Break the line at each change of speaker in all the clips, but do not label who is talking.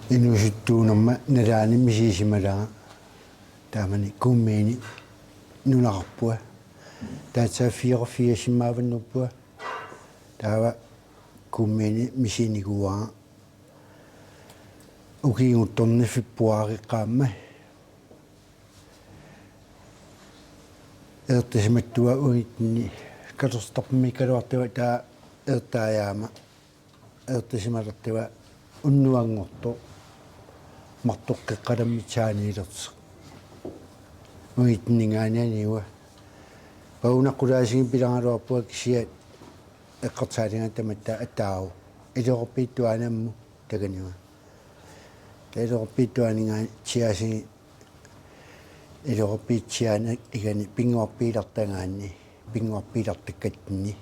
inusuttuunarma nalaani misiisimalaa taamani kummiini nunarpua taatsaa 84 simaavannerpua taava kummiini misiinikuaa ukiinguttorni fippuaariqqaamma ertasimattua unitni katortarmi kaluartua taa ertaayaama ertasimalertua unnuangorto martoqqeqqalammitsaaniilerti unitningaanianiua paunaqulaasigi pilangaluarpua kisiat eqqartaalinga tamatta ataau ilorpiittuanammu taganiwa ilorpiittuaninga siasigi ilorpiitsiaana igani pinguarpiilartangaanni pinguarpiilartakkatni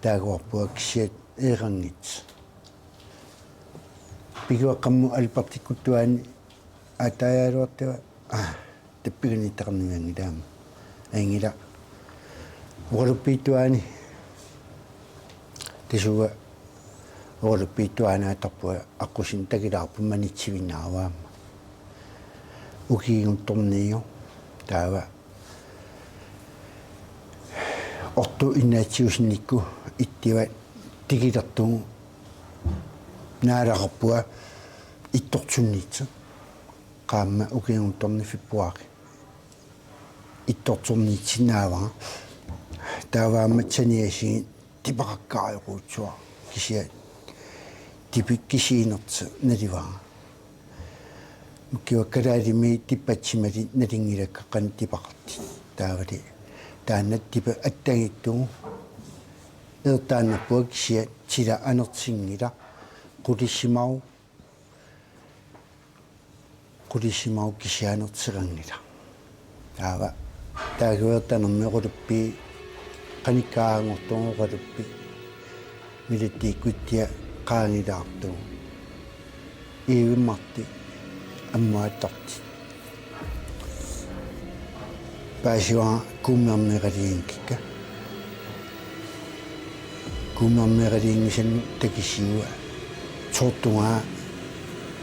taaguarpua kisiat eerangit piguaqqammu alpartikuttuaani atayaaluartua tappiganittaqarnigangi taama aingila uqaluppiittuaani tisuga uqaluppiittuaanaatarpua aqusin takilaarpu manitsivinnaavaama ukiinguttorniiu taava ortu inaatsiusnikku ittivat tikilertugu naalaqarpua ittortunniitsa qaamma ukiinguttorni fippuaqi ittorturniitsinnaavaga taavaamma saniasigi tipaqakkaajuquutsua kisia tipikkisiinertsa nalivaga mukkiwakkalaalimi tippatsimali nalingilakkaqan tipaqarti taavali taannat tipa attagittugu ertaannarpua kisia sila anertsingila qulissimau kisianertsirangila taava taaguertanermi quluppi qanikkaangortugu quluppi milittiikkuttia qaangilaartugu iivimmarti ammuattarti paasiwa kummerneraliinkikka kummerneraliingisannu takisiua sortungaa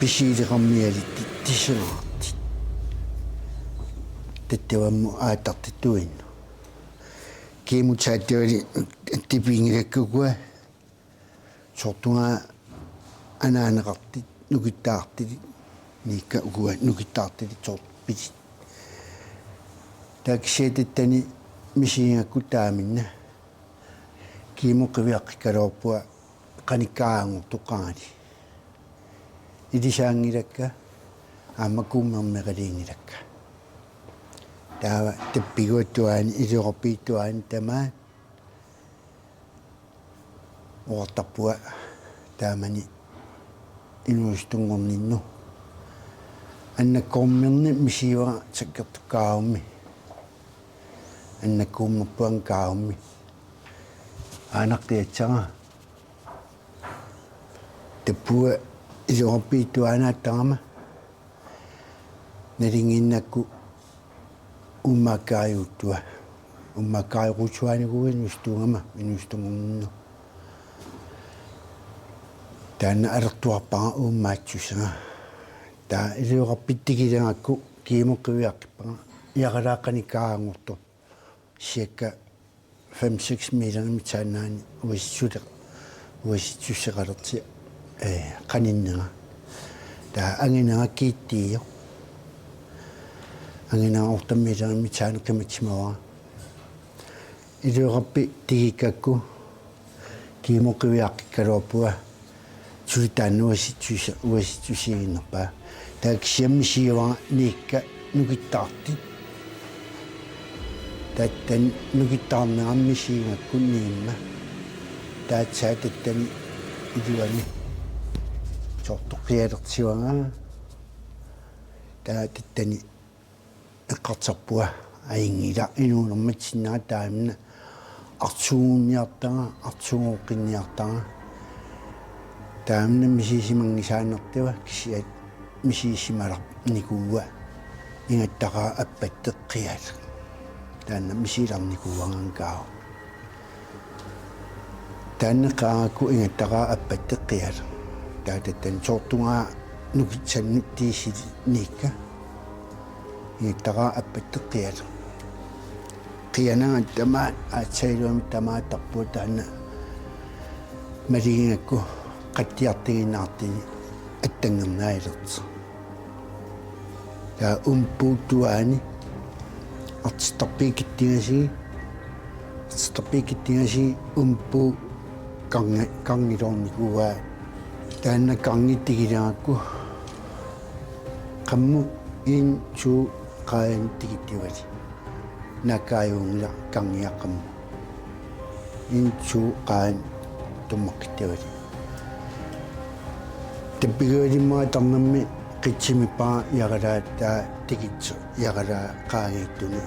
pisiiliqarmialitti tisengaarti tattavammu aattartittuinnu kiimutsaattuali tipiingilakkuga sortungaa anaaneqarti nukittaartili niikka ukua nukittaartili sorpiti taakisiatattani misiingakku taaminna kiimuqqiviaqqikkaluarpua qanikkaangortuqqaali ilisaangilakka aamma kummermeqaliingilakka taava tappiguattuaani iliorpiittuaani tamaan uartarpua taamani inuustungorninnu annakkormirni misiiva sakkertukkaaummi annakkuummerpuan kaaummi aanartiatsaga tappua iliorpiittuaanaattaqama nalinginnakku ummaakkaajuttua ummaakkaajutsuaniguga inustuungama inuustungorninnu taanna alertuarpaga uummaatsusaga taa iliorpittikilangakku kiimuqqiviaqqippaga iaqalaaqanikkaangortu siakka 5-6 metermi taannaani uissutseqalerti qaninnaga taa anginaga kiittiiyo anginaga 8 metermi taaneqqimatsimaga iliorpi tikikakku kiimuqqiviaqqikkaluarpua sulitaanna uassitsusiginnerpaa taakissiammisiivaga niikka nukittaarti tattan nukittaarneqammisiingakku niimma taatsaa tattani iluani sortoqqialertsivaga taa tattani eqqartarpua aingila inuunermatsinnaqa taamina artugunniartaga artuguoqqinniartaga taamina misiisimangisaanertiva kisiat misiisimalarnikuua ingattaqaa appatteqqiat taanna misiilarnikuuangankaaw taanneqqaangakku ingattaqaa appatteqqiat taatattan soortungaa nukitsannu tiisili niikka iittaqa appatteqqiala qiyananga tamaa aatsailuami tamaa tarpua taanna maligingakku qattiartiginnaartini attangernaailert taa umpuuttuaani artistarpiikittingasi umpu kangilornikugaa taanna kangittigilangakku qammu in suu qaayanttigittivali nakaayuungila kangiaqqammu in suu qaan tummaqqittivali tappigualimmaa tarnammi qitsimipaa yagalaataa tikitsu yagalaa qaangiittuni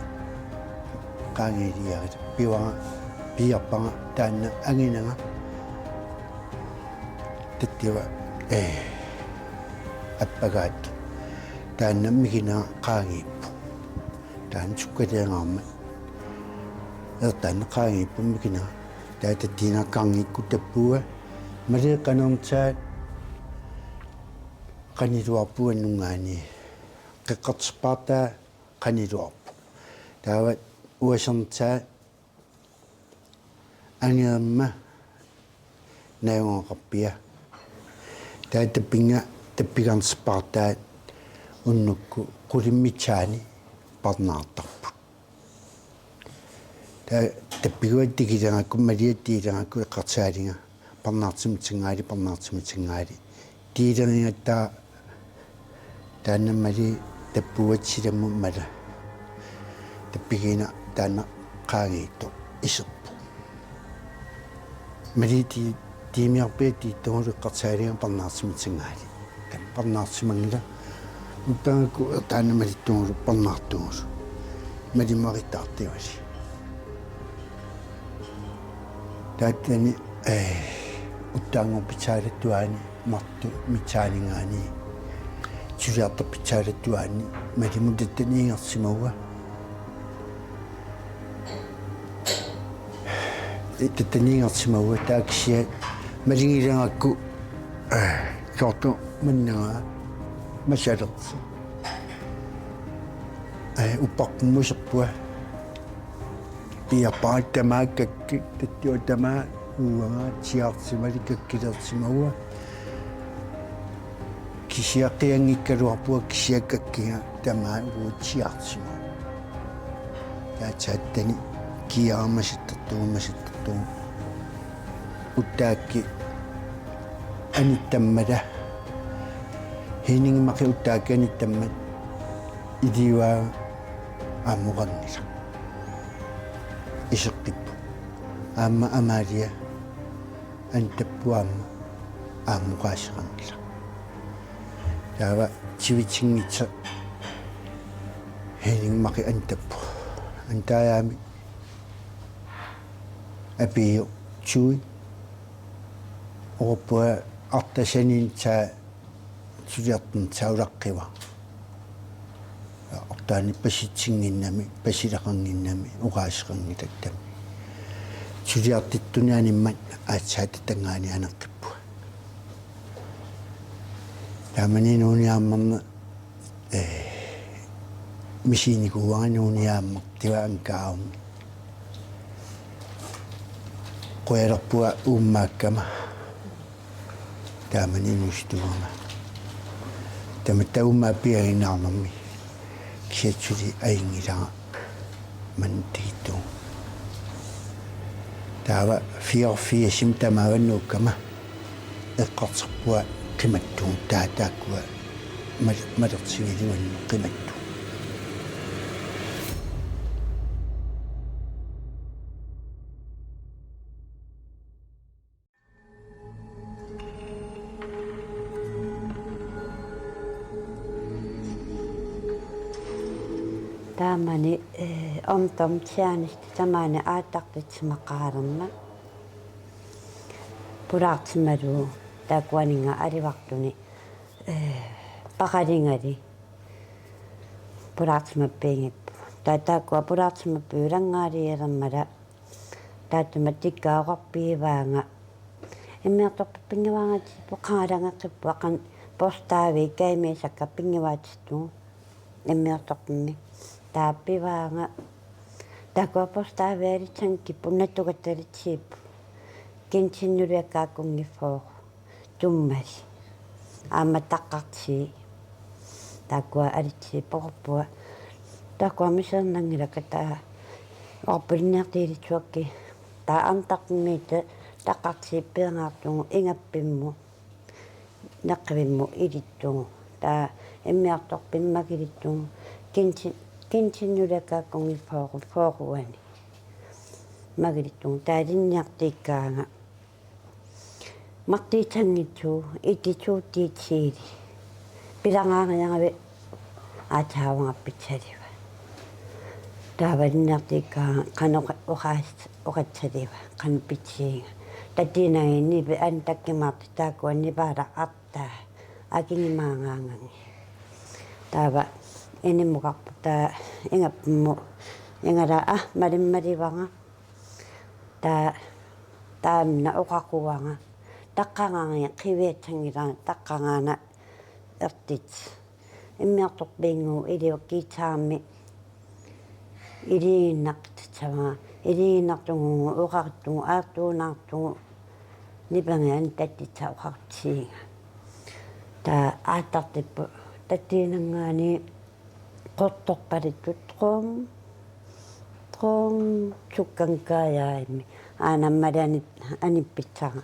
qaangiiliagala piarpanga taanna anginanga tattiva appagaat taanna mikina qaangiippu taan sukkaliangaarma ertaanna qaangiippu mikina taatattiina qaangiikku tappua maliiqqanertaat qaniluarpuannungaani qiqqartispaartaa qaniluarpu taavat uasertaa angeerma naungoqarpia taatappinga tappigarnispaartaat unnukku qulimmitsaani parnaartarput taa tappiguattikilangakku maliattiilangakku eqqartaalinga parnaartimitsingaali tiileringattaa taanna mali tappuatsilammu mala tappigina taanna qaangiitto iserpu mali tiimiarpia tiittunguluqqartaalinga parnaartimitsingaali tan parnaartimangila uttangakku taanna malittungulu parnaartungulu malimarittaartivali taattani uttaangorpitsaalattuaani martu mitsaalingaani suliartarpitsaalattuaani malimutattaniingersimauga tattaniingersimauga taakisia malingilangakku sortu mannagaa masalerti upparpummuserpua piarpaattamaa kakki tattuatamaa uanga tiartimali kakkilertimauga kisiaqqiangikkaluarpua kisiakakkiga tamaa uutiartimau taataattani kiaarmasittartugu uttaakki anittammala hiningimaqi uttaakki anittammat iliuaa aamuqangila iseqqippu aamma amaalia antappuaamma aamuqaasiqangila taava sivitsingitsa hiningimaqi antappu antaayaami apiu chui oppua artasanin taa suliartun taulaqqiva ortaani pasitsinginnami pasilaqanginnami uqaasiqangilattami suliartittunianimmat aatsaatatangaani aneqqippua taamani nuuniaammarna misiinikuuanga nuuniaammartiva ankaaungi qoyalerpua uummaakkama taamani nuustuama tamatta uummaa piaginnaarnermi kiatsuli aingilaga mantigittu taava fiorfiasim tamaavannuukkama eqqarterpua qimattuun taataakkua malertigilimannu qimattu
taamani omtom tianist tamaani aattaqtitsimaqaalerma pulaartimalu taakkuaninga alivartuni paqalingali pulaartimappiingippu taataakkua pulaartimappi ulangaaliilermala taattuma tikkaaoqarpiivaanga иммиарторпиппингаваангати поқалангаққиппу ақан postaavi kaimiisakka pingivaatittu emmiortorpimmi taappivaanga takua postaavialitsanki punnattukattalitsiippu kinsinnuliakkaakkungiffooq tummali aamma taqqartii takua alitsiippoqorpua takua misernangilakka taa orpulinniartiilitsuakki taa antaqmiita taqqartiippiangaartugu ingappimmu naqqivimmu ilittugu taa emmiartorpimmakilittugu kinsinnuliakkaakkungiffooq fooquani magilittugu taalinniartiikkaanga martiitsangitsuu ititsuutiitsiili pilangaariangavi aataavangappitsialiva taavalinniartiikkaanga qanoqa oqatsaliva qanpitsiinga tatiinagiinnipi antakkimaarti taakua nipaala akingimaangaangangi taava inimmuqarpu taa ingappimu ingala malimmalivanga taamna oqaquanga taqqangaangia qiviatsangila taqqangaana ertit immiartorpiingu iliukkiitsaarmi iliginnaqtitsavanga iliginnartugu uqarittugu aartuunaartugu nipangian tattitsa uqartsiinga taa aatartippu tattiinangaani qortorpalittut trom sukkankaayaimmi aanammalani anippitsanga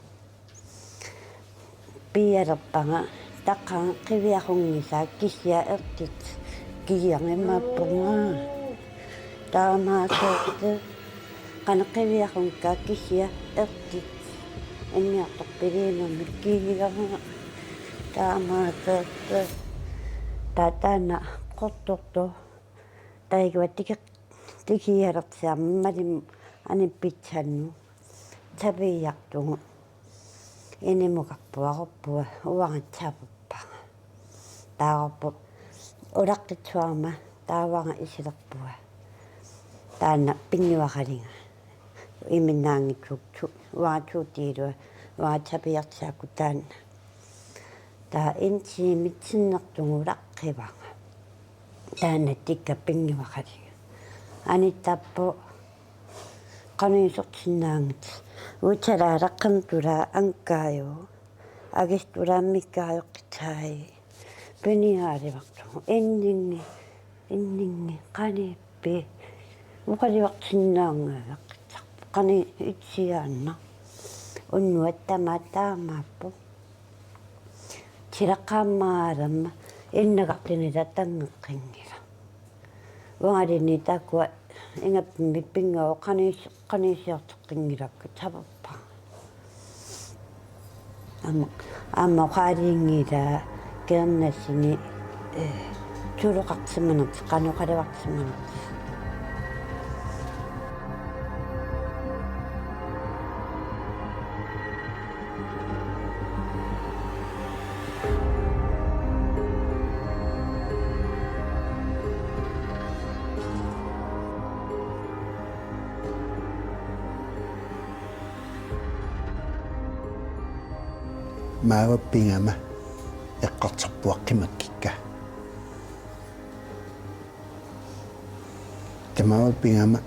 pialerpanga taqqanga qiviaqungisaa kisia ertit kigiangimaappunga taamaasoorte qanaqiviaqunkaa kisia ertit immiartorpiliinermi kigianga taamaasoorte taataana qortorto taigua tikialertsiarma malim anippitsannu taviartugu inimuqarpuaqorpua uangatsaapuppanga taaqorpu ulaqqitsuarma taavanga isilerpua taana pingiuaqalinga iminnaangitsuk uangatsuutiilua uangatsapiartisaakku taanna taa insiimitsinnertugu ulaqqivanga taana tikka pingiuaqalinga anittappo qaniisortinnaangit utalaalaqqertulaa ankkaayu agistulaammikkaayoqqitaai piniaalivartugu inningi qaniippi uqalivartinnaangaaqitsarpu qani itsiaanna unnuattamaa taamaappu tilaqqaammaalamma innaqartinila tangeqqingila uangalini taakua ingappimmi pingao qaniisiarteqqingilakka tapappa amma qaaliingilaa kernassini tuluqartimanerti qanuqalivartimanerti
maawappingama eqqartarpuaqqimakkikka tamawappingama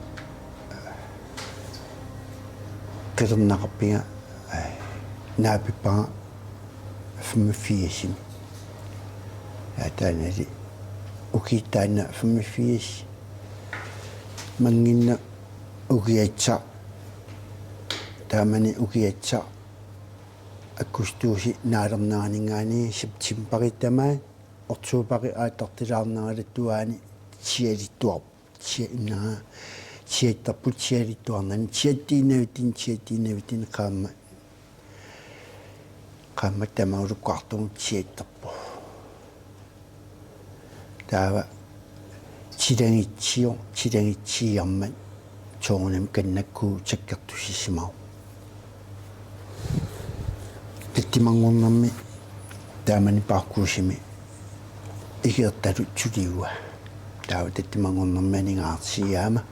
qilernaqarpinga naapippaga 85 ataanali ukiittaanna 85 manginna ukiatsa taamani ukiatsa аккустууси наалернаанигаани септимбаритамаа ортуупари аатартилаарнералаттуаани сиалиттуар сиинаа сиаттарпут сиалиттуарнани сиаттиинавитин qaamma tamaulukkaartugu сиаттарпу таава чилангитсиармат соорнам каннаккуу таккертусисимау таттимангорнарми таамани паркуусими игерталу тулиуа таава таттимангорнарманигаартсиаама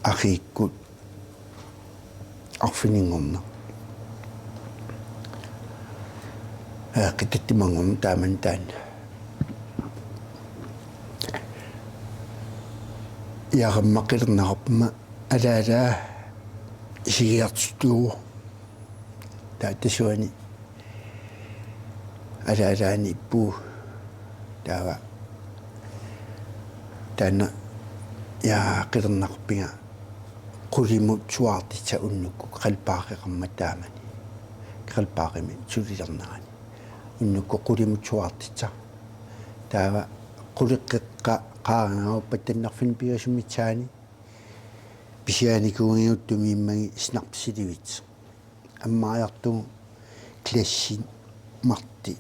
ахиккут arfiningorna qitittimangorna taaman taanna yaqammaqilernaqarpama alaala sigiartutuugu taatasuani alaalaani ippuu taava taanna yaqilernaqarpinga qulimut suartitsa unnukku qalpaaqeqamma taamani qalpaaqimi sulilernaani unnukku qulimut suartitsa taava quliqqeqqa qaangauppattannarfin pigasummitsaani pisiaanikuungiuttumiimmagi snarpsilivit аммаяртугу классин марти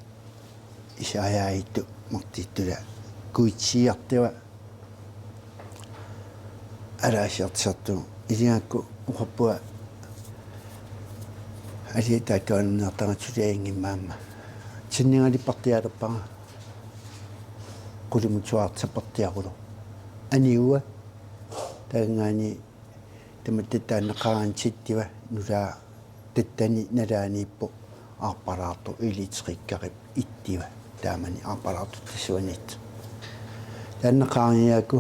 исаяаиту мартиттула куитсиартива алаасиартсарту илингакку уқарпуа алиатаатуаннертангатсулиангиммаама тиннингалиппартиалерпага qulumutuartsappartiaqulu aniuwa taangaani tamattattaannaqarantsittiva nulaa tattani nalaaniippo aarpalaartu ilitrikkaqip ittiva taamani aarpalaartu tassuanit taannaqaariaku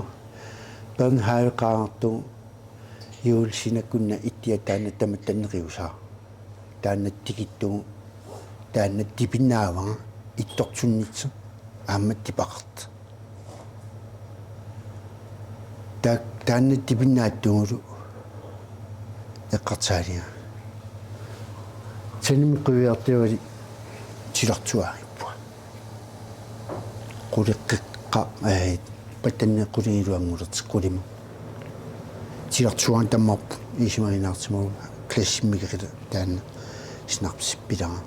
panghaaqaartu yuulsinakunna ittia taanna tamattanneqiusaa taannattikittugu taannattipinnaavanga ittortunnitsu aammаттипақарт тааннаттипиннааттугулу эққартаалиа санимқуиартиуали тилартуаариппуа қулеққеққа паттаннеққулигилуангулерт қулима тилартуаан таммарпу исимаринаартимагу классиммигерила таанна снарпсиппилара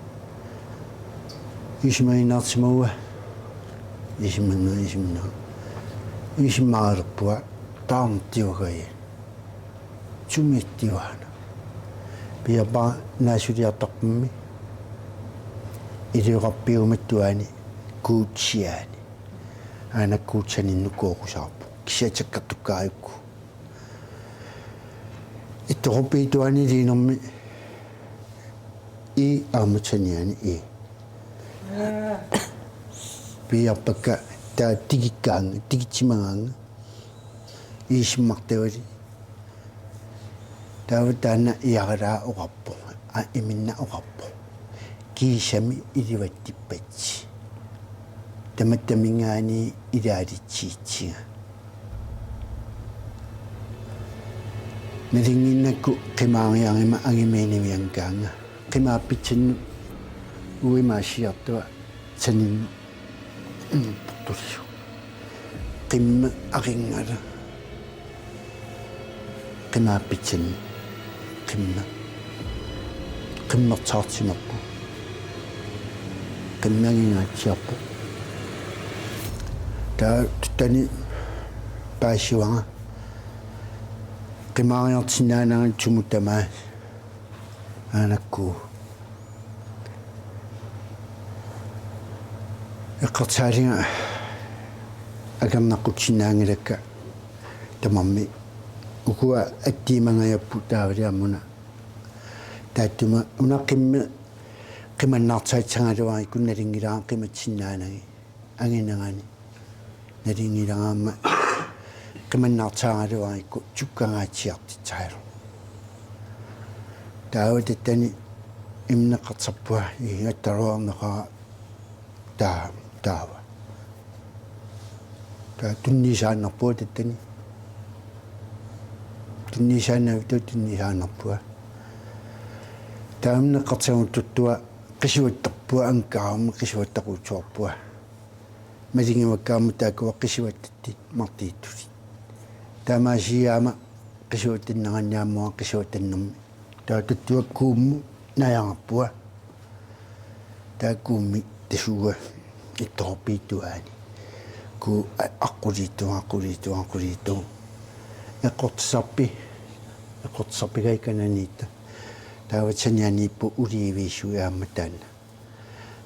исимаринаартимагуа исиммаарерпуа таамтиугая чумиттиваана пиапа наасулиартарпамми илиоқарпиуматтуаани куутсиаани аанаккуутсаниннукуоқусаарпу кисиатаккартуккааюкку иттоқупиитуани линерми и ааматсаниани и пиаппакка таа тигиккаанга тигитсимагаанга иисиммартавали таавтаана иаралаа оqarpu а иминна оqarpu кисами иливаттиппатси таматтамингаани илаалитсиитсига налингиннакку қимаариарима агимиинивианкаанга қимааппитсинну уимаасиартуа санин путулиу qimma aringala qimaappitsin qimmertaartimappu qimmagingaatiarpu taa tuttani paasiwanga qimaariartinaanangan tumutamaa aanakku eqqartaalinga agamnaqqutsinnaangilakka tamammi ukua attiimangayappu taavaliammuna taattuma unaqqimmi qimannaartaitsangaluari kunnalingilaanga qimatsinnaanagi anginangani nalingilangaamma qimannaartaangaluarikku tukkangaatsiartitsaalu taavatattani imneqqartarpua igattaruarneqaa taava tunnisaannarpua tattani tunnisaannavitut taamneqqartaguttuttua qisuattarpua ankaarma qisuattaquutsuarpua малингиваккаама таакуа qisuattatti martiittuli таамаасиаама qisuattinneranniaammuа qisuattannermi таатуттуаккуумму наярпуа тааккуумми тасуга итторпииттуаани ку aqulittu эққортсарпигайкананиитта тааватсанианииппу уливииссуяамматаана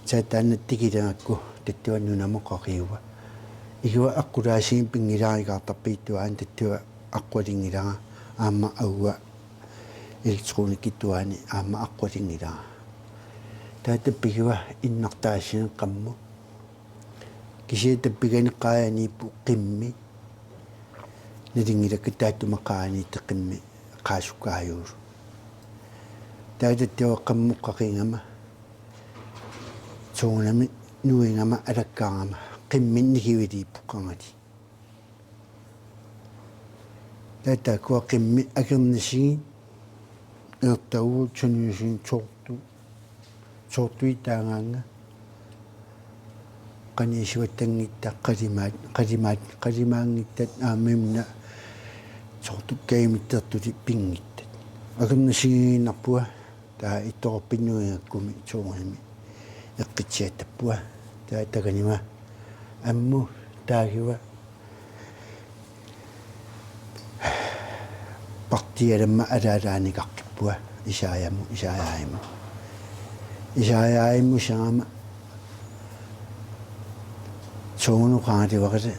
таатааннаттикилангакку таттуаннунамоқақиуа игуа аққулаасигин пингилааригаартарпииттуаан таттуа аққуалингилага аама ауа electronikituani aama aqualingila taatappigiwa innartaasiin qammu kisiatappiganiqqaayaniippu qimmi nalingilakka taattumaqaani teqimmi qaasukkaayuulu taatattiwa qammuqqaqingama soonami nuingama alakkaangama qimmin nikiviliippuqqangati taataakkuwa qimmi akernasigi eertagu tuniusin sortuitaangaanga qaniisuattangitta qalimaangittat aamimna sortukkaimittертути pingittat akernasigiinarpua taa ittoqorpinnuingakkumi soonami eqqitsiatappua taataganima ammu taagiwa partialamma alaalaaniqarqippua isaayaaimu sangama soonu-qaaliwaqali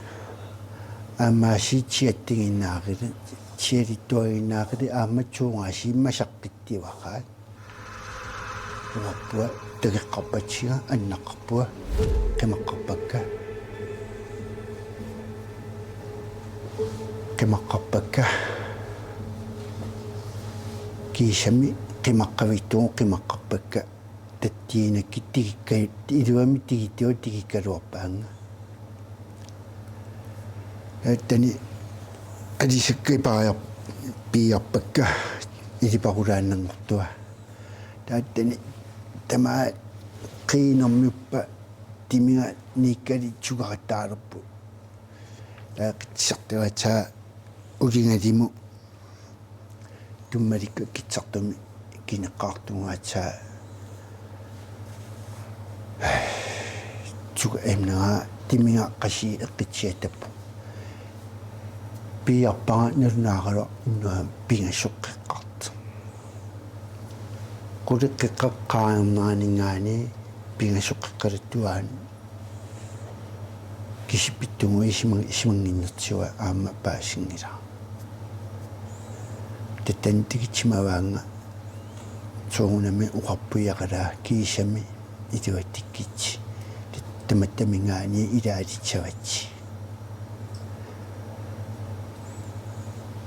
aammaasiitsiattiginnaaqili sialittuaginnaaqili aammatsuungaasiimmasaqqittiwaqaat uappua tageqqarpatsiga annaqqarpua qimaqqarpakka kiisami qimaqqavittugu qimaqqarpakka tattiinakki tigikka iluami tigittiwa tigikkaluarpaanga tani alisakka piiarpakka ilipaqulaannangortua taattani tamaa qiinermippa timiga niikkali sugaqattaalerpu taaqitsartigatsaa ulingalimu tummalikka kitsartumi kineqqaartungaatsaa suga emnaga timiga qasi eqqitsiatappu piiarpaga nalunaaqalo innua pingassoqqeqqart quliqqiqqaqqaanernaaninggaani pingassoqqeqqalattuaani kisipittugu isimanginnertiwa aamma paasingila tattantikitsimavaanga soonami uqarpuyaqalaa kiisami ituattikkitsi tamattamingaani ilaalitsavatsi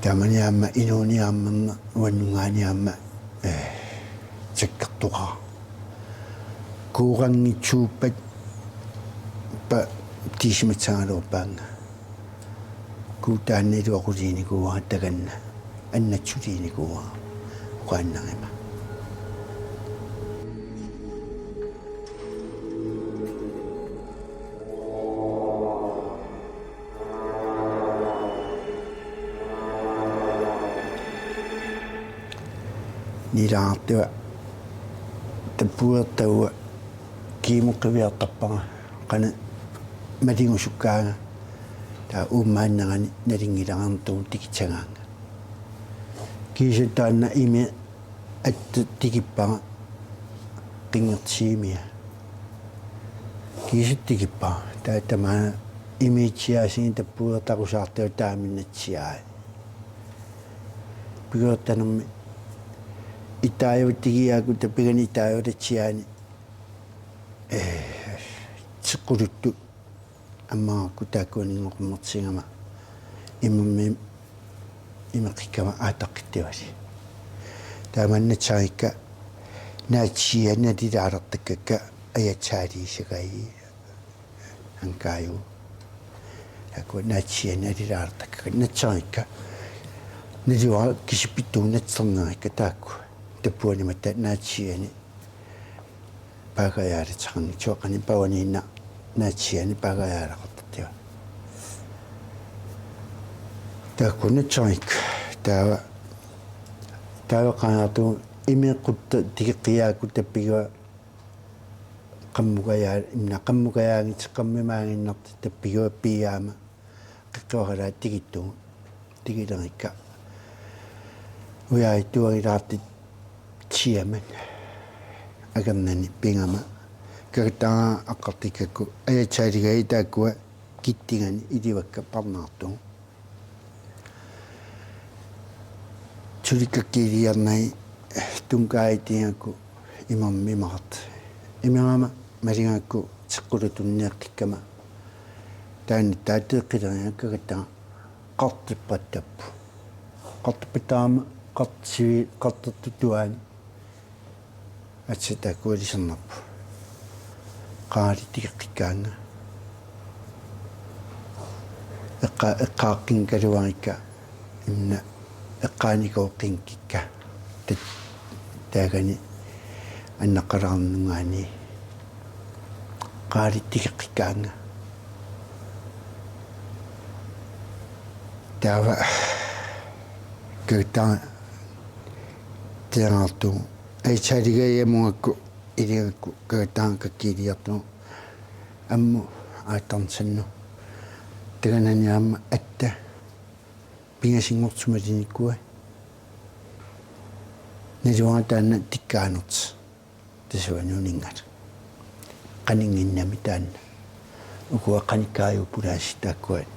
tamani aamma inuuni aammanna uannungaani aamma sakkartuqa kuurangitsuuppat pa tiisimatsangaluarpaanga kuutaanniluaquliinikuuga taganna annatsuliinikuuga uqaannaqima nilaartua tappuertaua kiimuqqiviartarpaga qana malingusukkaanga taa uummaannagani nalingilaarntugu tikitsagaanga kiisutaanna imi attu tikippaga qingertsiimia kiisuttikippaga taatamaa imiitsiaasiin tappuertaqusaartua taaminnatsiaa pigoortanermi itaayavatigiaaku tapigani itaayavatatsiaani seqquluttu аммаагакку тааккуанингоқуммертсигама имамми имеқиккама аатаққиттивали тааманнатсарикка наатсиана дилаалертаккакка аятсаалиисакай анкааю таакку наатсиана дилаалертаккакка натсарикка нилуа кисиппиттуунатсернерикка таакку таппуаниматта наатсиани пагаяалитсарни туақани пауаниинна наатсиани пагаялақартартиа тааккунатсарик таавақанаарту имеққутта тигеққиаакку таппигуа қаммугаяа имна қаммугаяагитеққаммимаагиннарти таппигуа пиаама қиққуаралаа тигиттугу тигилерикка уяитуагилаартит тиаман агернани пингама кагтаа аққартиккакку аячаалигаи тааккуа киттигани иливакка парнаартугу туликкаккилиарнай тункаитингакку имаммимарт имингама малингакку теққулутунниаққиккама таани таатеққилериаккагаттаа қартиппаттаппу қартиппатаама қартсиви қартертутуаани атситакуалисернарпу qaalitikeqqikkaanga eqqaaqkin kaluarikka imna eqqaanikooqqinkikka taagani annaqqalarnungaani qaalitikeqqikkaanga taava kutta tianartu aichaaligayamungakku илиакку кагатаан каккилиарту амму ааттарнсанну тагананиаама атта пингасингортсумалиниккуа нажуатаана тиккаанерт тасуанунингат канингиннами таанна укуа каниккааю пулааси тааккуат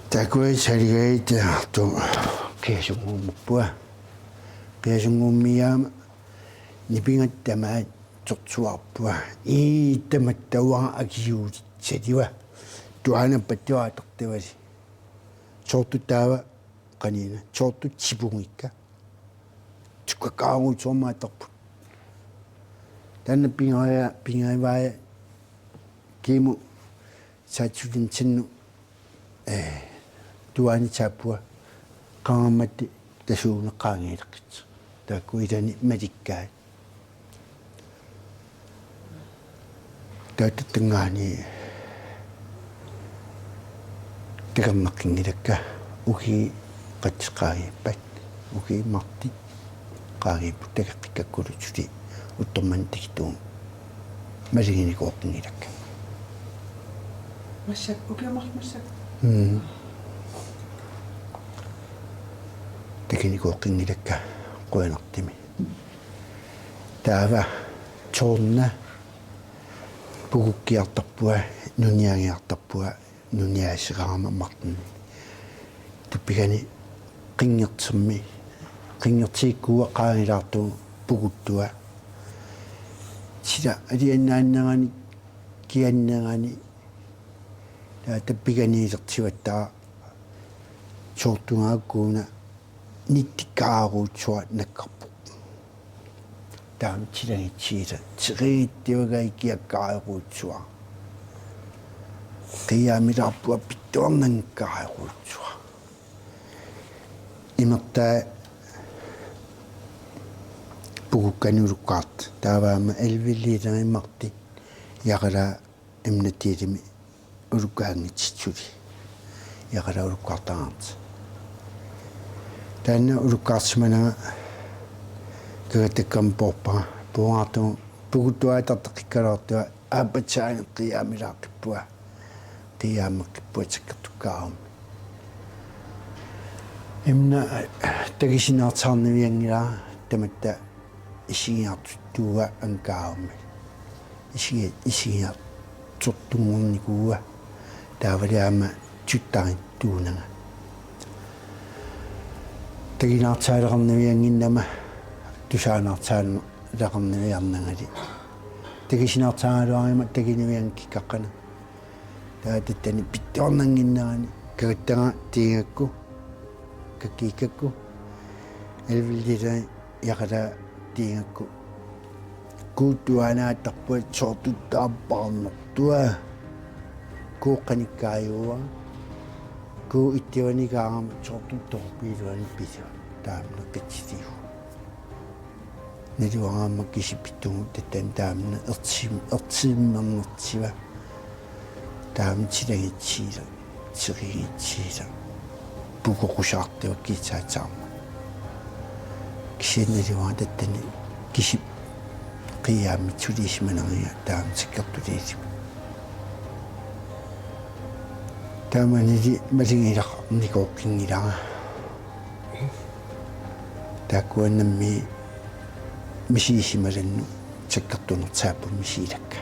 таакуа салигаит ту кеасугууммуппуа пиасунгууммиаама нипингаттамаа тортуарпуа ииттаматтауара акиуут сатива туанаппаттуаатертавали чортутаава канина чортут сипунгикка туккаагуутсуармаатарпут танна пингаивая киму саатсулинсинну туани чапуа qaamatti tasuuneqqaangiileqqit taakkuilani matikkaat taatatangaani takammaqqingilakka uki qatsqaagippat uki marti qaagiput takaqqikkakkulutsuli uttormantikituum maliginiqooqqingilakka
масsak укиамармассак
teknikooqqingilakka quanartimi taava choorna pugukkiartarpua nuniangiartarpua nuniaaseraama martin tuppigani qingertsermi qingertiikkuwa qaangilaartu puguttua sila aliannaannagani kiannagani tappiganiilertivattaa choortungaakkuuna nittikaarutsuat nakkarpu taam chilangitsiila tiqiittiwagaikiakkaaruutsua qiyaamilaarpua pittuarnankaaruutsua imertaa pugukkanulukkaart taavaama elvillilerimarti yaqala imnatiilimi ulukkaangitsitsuli yaqala ulukkaartaraart taanna ulukkaarsimanaga kagattakkam porpa puaartu puguttuaatarteqikkalaartua aapatsaani qiyaamilaaqqippua qiyaammeqqippua takkertukkaarum imna tagisinaartaarniviangila tamatta isigiartuttuuga ankaarum isigiartortungornikuuga taavaliaama tuttarittuunaga тагинаартаалеқарнавиангиннама тусаанаартаалеқарнавиарнанgali тагисинаартаагалуарима тагинавиангкиккаққана таататтани питторнангиннерани кагаттага тигакку каккиккакку элвиллила яқала тигакку куутуанааттарпуат соортуттааппаарнертуа куоққаниккааюа ку иттиваникаарама чортутторпиилуани пису таамна катситигу нилуараама кисипиттугу таттан таамна ертиммернертива таам тилагитсиила тиригитсиила пукоқусаартива китсаатсаарма кисиннилуа таттани кисип қияами тулисиманерия таам сиккертулиисима тааманили малингилақ никоққингилага тааккуаннамми мисиисималанну таккартунертааппу мисиилакка